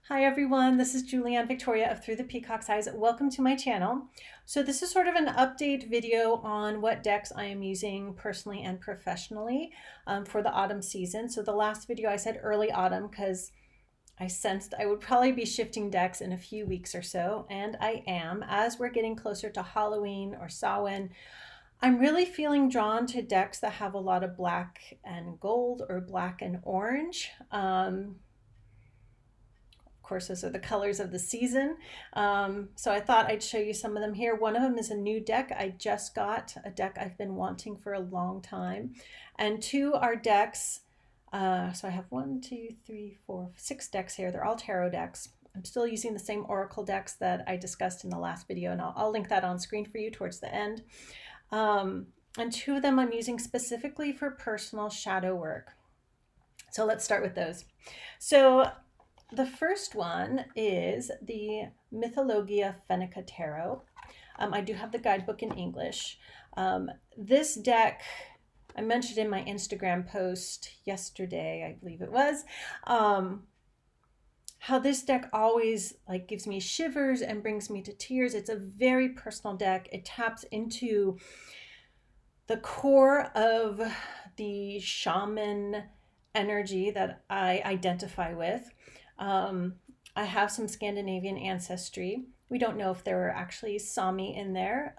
Hi everyone, this is Julianne Victoria of Through the Peacock's Eyes. Welcome to my channel. So this is sort of an update video on what decks I am using personally and professionally for the autumn season. So the last video I said early autumn because I sensed I would probably be shifting decks in a few weeks or so, and I am. As we're getting closer to Halloween or Samhain, I'm really feeling drawn to decks that have a lot of black and gold or black and orange. Of course, those are the colors of the season. So I thought I'd show you some of them here. One of them is a new deck. I just got a deck I've been wanting for a long time. And two are decks. So I have 6 decks here. They're all tarot decks. I'm still using the same oracle decks that I discussed in the last video, and I'll link that on screen for you towards the end. And two of them I'm using specifically for personal shadow work. So let's start with those. So the first one is the Mythologia Fennica Tarot. I do have the guidebook in English. This deck, I mentioned in my Instagram post yesterday, I believe it was, how this deck always gives me shivers and brings me to tears. It's a very personal deck. It taps into the core of the shaman energy that I identify with. I have some Scandinavian ancestry. We don't know if there were actually Sami in there,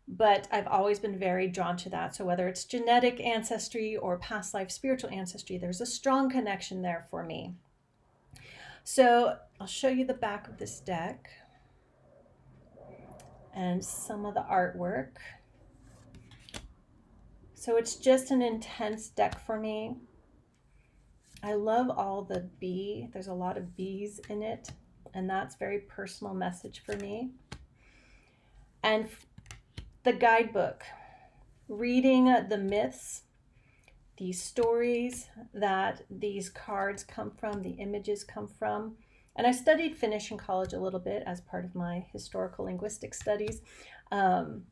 but I've always been very drawn to that. So whether it's genetic ancestry or past life spiritual ancestry, there's a strong connection there for me. So I'll show you the back of this deck and some of the artwork. So it's just an intense deck for me. I love all the bee. There's a lot of bees in it, and that's very personal message for me. And the guidebook, reading the myths, the stories that these cards come from, the images come from. And I studied Finnish in college a little bit as part of my historical linguistic studies. And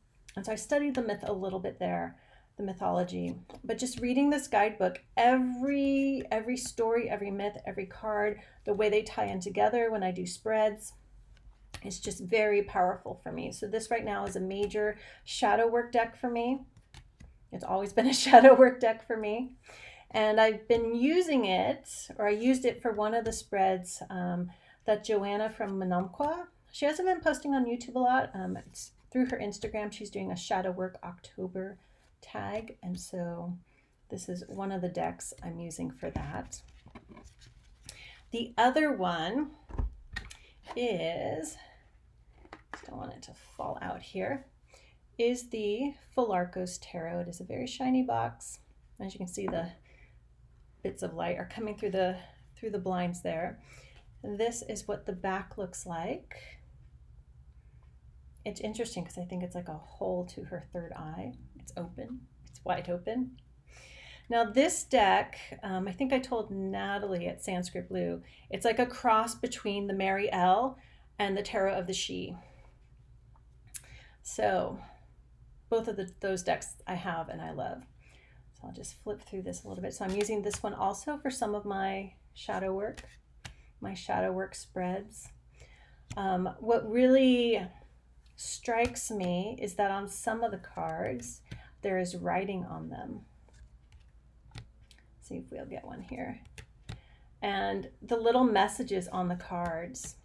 so I studied the myth a little bit there, the mythology, but just reading this guidebook, every story, every myth, every card, the way they tie in together when I do spreads, is just very powerful for me. So this right now is a major shadow work deck for me. It's always been a shadow work deck for me. And I've been using it, or I used it for one of the spreads that Joanna from Manamqua, she hasn't been posting on YouTube a lot. It's through her Instagram. She's doing a shadow work October tag, and so this is one of the decks I'm using for that. The other one is, don't want it to fall out here, is the Philarkos Tarot. It is a very shiny box. As you can see, the bits of light are coming through the blinds there. And this is what the back looks like. It's interesting because I think it's like a hole to her third eye. It's open. It's wide open. Now this deck, I think I told Natalie at Sanskrit Blue, it's like a cross between the Mary L and the Tarot of the She. So both of those decks I have and I love. So I'll just flip through this a little bit. So I'm using this one also for some of my shadow work spreads. What really strikes me is that on some of the cards there is writing on them. See if we'll get one here. And the little messages on the cards,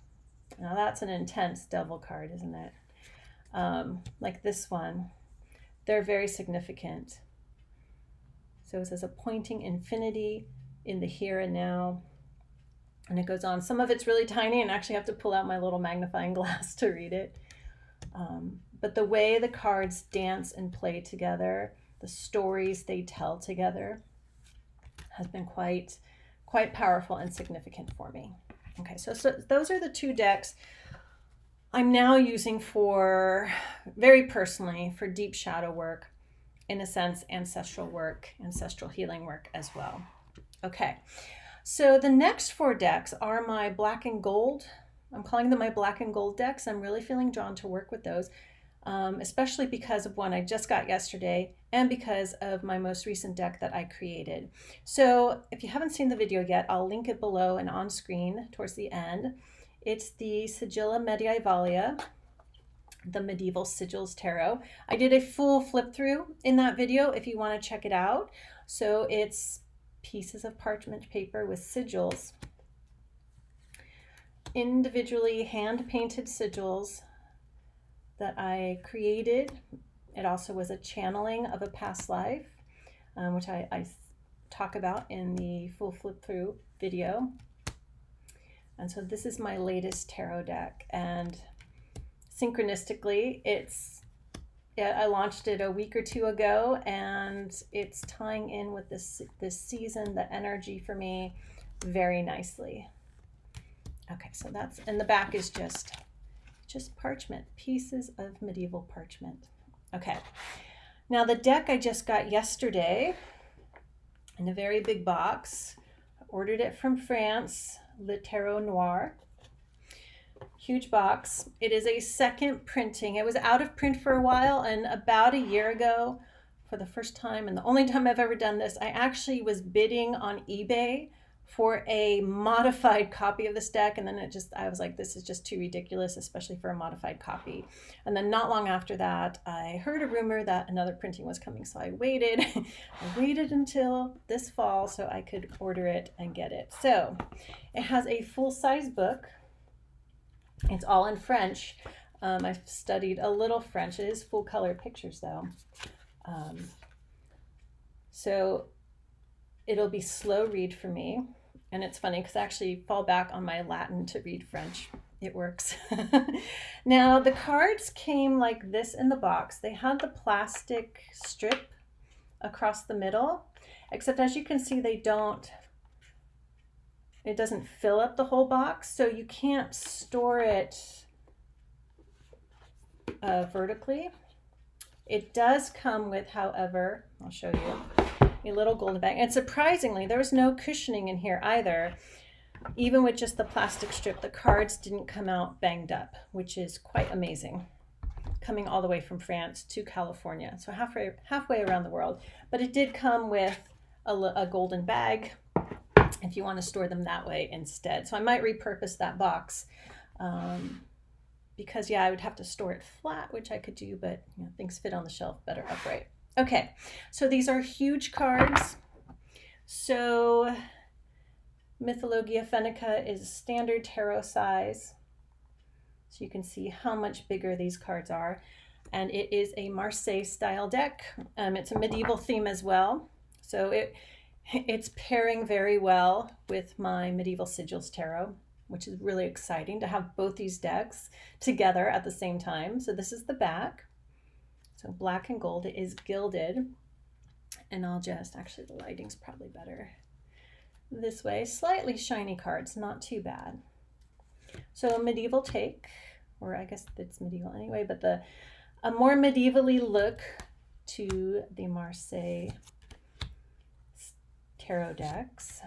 now that's an intense devil card, isn't it? Like this one, they're very significant. So it says a pointing infinity in the here and now, and it goes on. Some of it's really tiny and I actually have to pull out my little magnifying glass to read it. But the way the cards dance and play together, the stories they tell together, has been quite powerful and significant for me. Okay, so those are the two decks I'm now using for, very personally, for deep shadow work, in a sense, ancestral work, ancestral healing work as well. Okay, so the next 4 decks are my black and gold. I'm calling them my black and gold decks. I'm really feeling drawn to work with those. especially because of one I just got yesterday and because of my most recent deck that I created. So if you haven't seen the video yet, I'll link it below and on screen towards the end. It's the Sigilla Medievalia, the Medieval Sigils Tarot. I did a full flip through in that video if you want to check it out. So it's pieces of parchment paper with sigils, individually hand painted sigils that I created. It also was a channeling of a past life, which I talk about in the full flip through video. And so this is my latest tarot deck, and synchronistically, I launched it a week or two ago, and it's tying in with this season, the energy for me, very nicely. Okay, so that's, and the back is just parchment, pieces of medieval parchment. Okay, now the deck I just got yesterday in a very big box. I ordered it from France, Le Tarot Noir. Huge box. It is a second printing. It was out of print for a while, and about a year ago, for the first time and the only time I've ever done this, I actually was bidding on eBay for a modified copy of this deck, and then I was like, this is just too ridiculous, especially for a modified copy. And then not long after that, I heard a rumor that another printing was coming, so I waited. I waited until this fall so I could order it and get it. So it has a full-size book. It's all in French. I've studied a little French. It is full color pictures though. So it'll be slow read for me. And it's funny because I actually fall back on my Latin to read French. It works. Now the cards came like this in the box. They had the plastic strip across the middle, except as you can see, it doesn't fill up the whole box, so you can't store it vertically. It does come with, however, I'll show you, a little golden bag. And surprisingly, there was no cushioning in here either. Even with just the plastic strip, the cards didn't come out banged up, which is quite amazing. Coming all the way from France to California, so halfway around the world. But it did come with a golden bag, if you want to store them that way instead. So I might repurpose that box because I would have to store it flat, which I could do, but things fit on the shelf better upright. Okay, so these are huge cards. So Mythologia Fennica is standard tarot size. So you can see how much bigger these cards are. And it is a Marseille style deck. It's a medieval theme as well. So it's pairing very well with my Medieval Sigils Tarot, which is really exciting to have both these decks together at the same time. So this is the back. So black and gold. It is gilded. And actually the lighting's probably better this way. Slightly shiny cards, not too bad. So a medieval take, or I guess it's medieval anyway, but a more medievally look to the Marseille tarot decks.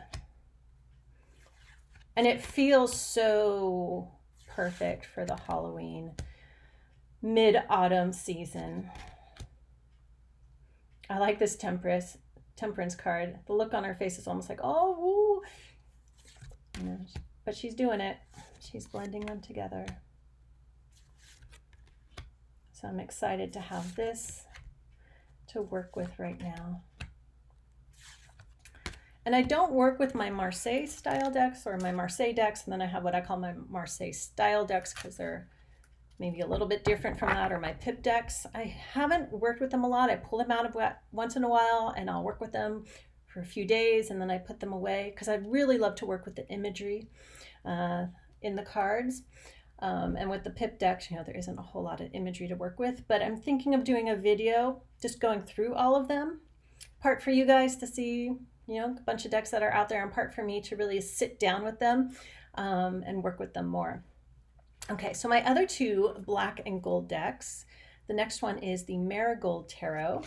And it feels so perfect for the Halloween mid-autumn season. I like this temperance card. The look on her face is almost like, oh, woo. But she's doing it. She's blending them together. So I'm excited to have this to work with right now. And I don't work with my Marseille style decks or my Marseille decks, and then I have what I call my Marseille style decks because they're maybe a little bit different from that, or my pip decks. I haven't worked with them a lot. I pull them out of once in a while and I'll work with them for a few days and then I put them away because I really love to work with the imagery in the cards. And with the pip decks, there isn't a whole lot of imagery to work with, but I'm thinking of doing a video just going through all of them, part for you guys to see, a bunch of decks that are out there, and part for me to really sit down with them and work with them more. Okay, so my other two black and gold decks, the next one is the Marigold Tarot.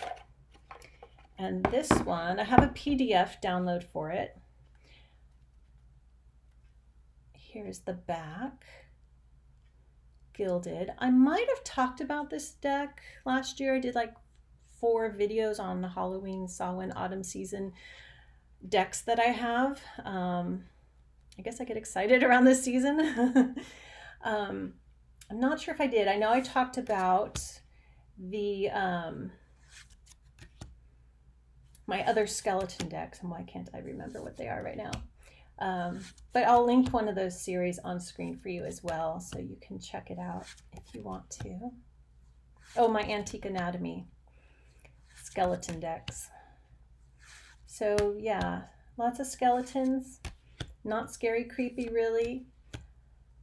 And this one, I have a PDF download for it. Here's the back. Gilded. I might have talked about this deck last year. I did like 4 videos on the Halloween, Samhain, autumn season decks that I have. I guess I get excited around this season. I'm not sure if I did. I know I talked about the my other skeleton decks, and why can't I remember what they are right now? But I'll link one of those series on screen for you as well, so you can check it out if you want to. Oh, my Antique Anatomy skeleton decks. So yeah, lots of skeletons, not scary, creepy really,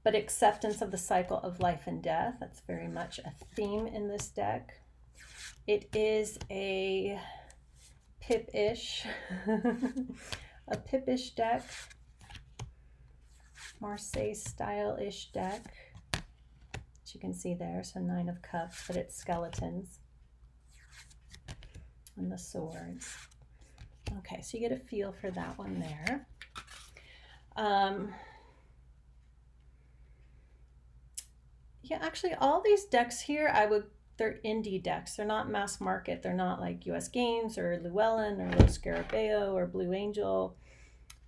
but acceptance of the cycle of life and death. That's very much a theme in this deck. It is a Pip-ish, a Pip-ish deck, Marseille style-ish deck, which you can see there, so 9 of Cups, but it's skeletons and the swords. Okay, so you get a feel for that one there. Yeah, actually all these decks here, they're indie decks. They're not mass market. They're not like US Games or Llewellyn or Los Scarabeo or Blue Angel.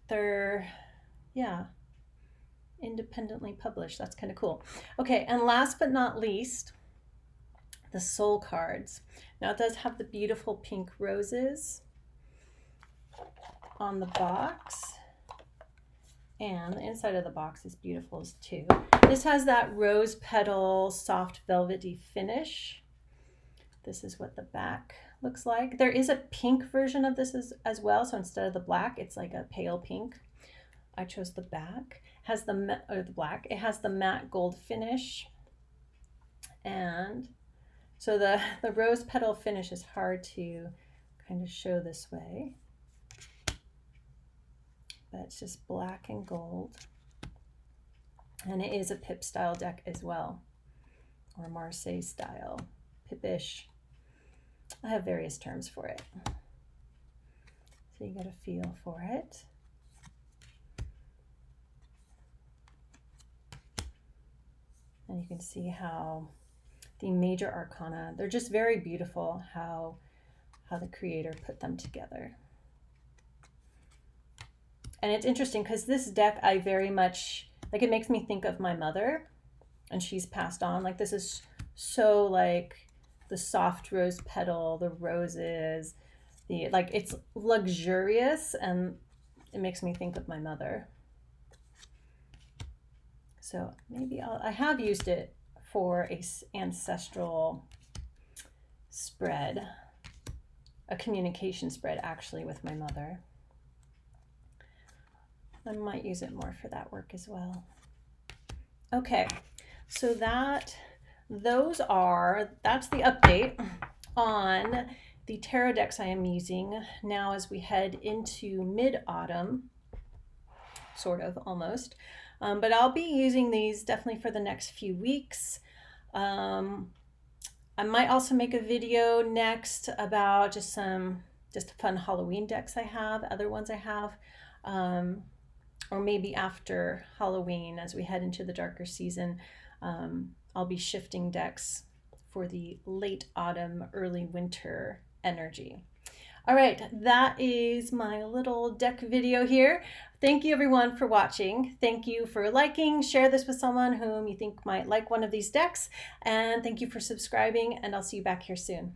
They're, yeah, independently published. That's kind of cool. Okay, and last but not least, the soul cards. Now it does have the beautiful pink roses on the box, and the inside of the box is beautiful too. This has that rose petal soft velvety finish. This is what the back looks like. There is a pink version of this as well, so instead of the black, it's like a pale pink. I chose the back. Has the black. It has the matte gold finish, and so the rose petal finish is hard to kind of show this way, but it's just black and gold. And it is a Pip style deck as well, or Marseille style, Pip-ish. I have various terms for it. So you get a feel for it. And you can see how the major arcana, they're just very beautiful how the creator put them together. And it's interesting because this deck, I very much, like, it makes me think of my mother, and she's passed on. Like, this is so like the soft rose petal, the roses, like, it's luxurious, and it makes me think of my mother. So maybe I have used it for a ancestral spread, a communication spread actually with my mother. I might use it more for that work as well. Okay, so that's the update on the tarot decks I am using now as we head into mid-autumn, sort of, almost. But I'll be using these definitely for the next few weeks. I might also make a video next about just fun Halloween decks I have, other ones I have. Or maybe after Halloween, as we head into the darker season, I'll be shifting decks for the late autumn, early winter energy. All right, that is my little deck video here. Thank you everyone for watching. Thank you for liking, share this with someone whom you think might like one of these decks, and thank you for subscribing, and I'll see you back here soon.